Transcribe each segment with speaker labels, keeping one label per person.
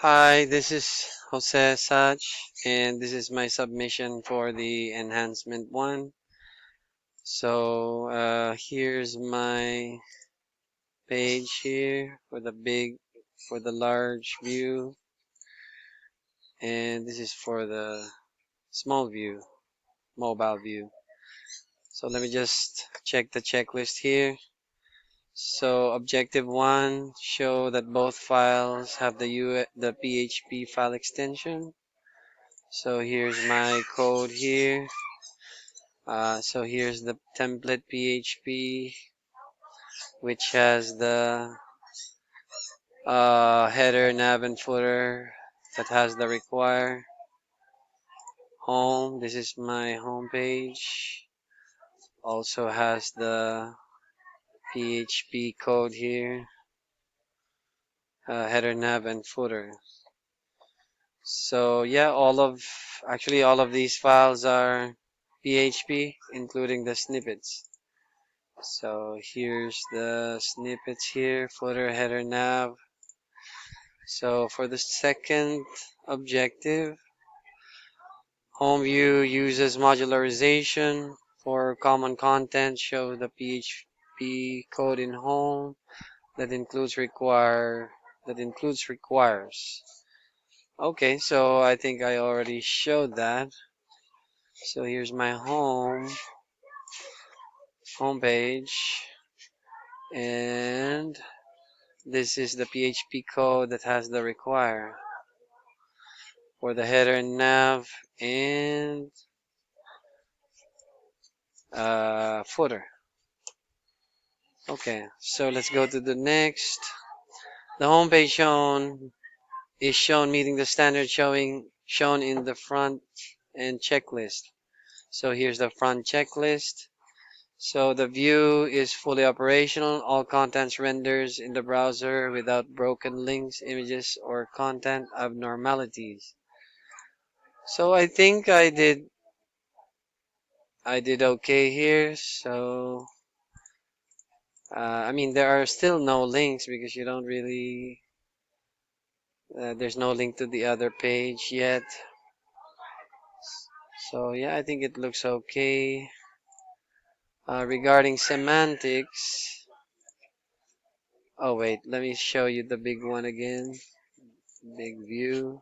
Speaker 1: Hi, this is Jose Sach, and this is my submission for the enhancement one. So here's my page here for the large view, and this is for the small view, mobile view. So let me just check the checklist here. So objective one, show that both files have the PHP file extension. So here's my code here. So here's the template PHP, which has the header, nav, and footer that has the require home. This is my home page. Also has the PHP code here, header, nav, and footer. So yeah, actually all of these files are PHP, including the snippets. So here's the snippets here, footer, header, nav. So for the second objective, home view uses modularization for common content. Show the PHP code in home that includes requires. Okay, so I think I already showed that. So here's my home page, and this is the PHP code that has the require for the header and nav and footer. Okay, so let's go to the next. The home page is shown meeting the standard shown in the front and checklist. So here's the front checklist. So the view is fully operational. All contents renders in the browser without broken links, images, or content abnormalities. So I think I did okay here. So I mean, there are still no links because you don't really, there's no link to the other page yet. So yeah, I think it looks okay. Regarding semantics, oh wait, let me show you the big one again. Big view.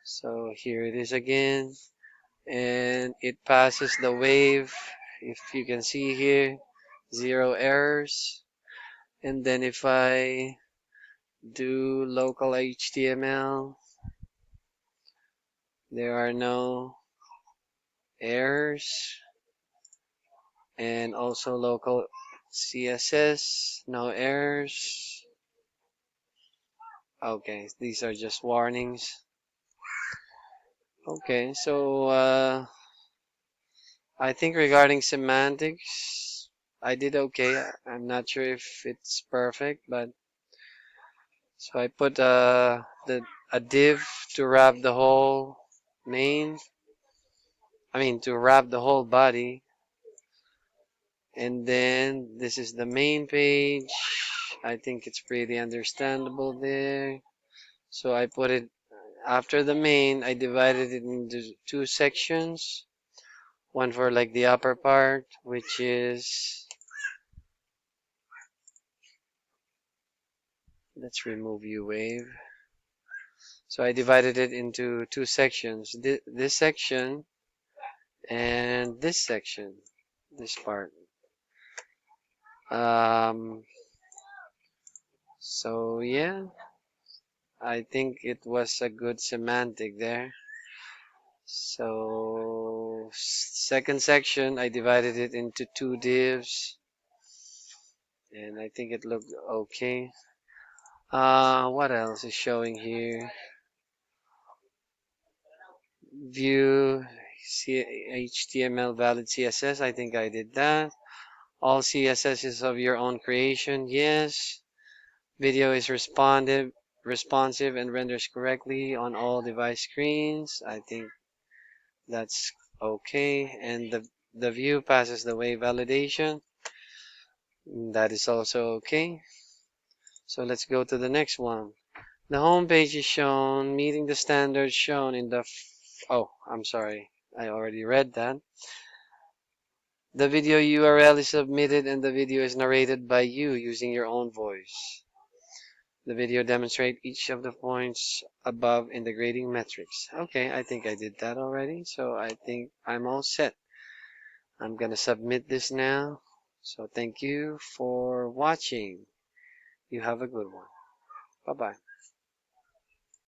Speaker 1: So here it is again. And it passes the wave. If you can see here, 0 errors. And then if I do local HTML, there are no errors, and also local CSS, no errors. Okay, these are just warnings. Okay, so I think regarding semantics, I did okay. I'm not sure if it's perfect, but so I put a div to wrap the whole main. I mean to wrap the whole body. And then this is the main page. I think it's pretty understandable there. So I put it after the main. I divided it into two sections. One for like the upper part, which is, let's remove UWave. So I divided it into two sections. This section and this section, this part. Um, so yeah, I think it was a good semantic there. So second section, I divided it into two divs, and I think it looked okay. What else is showing here? View HTML valid CSS. I think I did that. All CSS is of your own creation. Yes. Video is responsive and renders correctly on all device screens. I think that's okay. And the view passes the wave validation. That is also okay. So let's go to the next one. The home page is shown, meeting the standards shown in the. Oh, I'm sorry. I already read that. The video URL is submitted and the video is narrated by you using your own voice. The video demonstrates each of the points above in the grading metrics. Okay, I think I did that already, so I think I'm all set. I'm gonna submit this now. So thank you for watching. You have a good one. Bye-bye.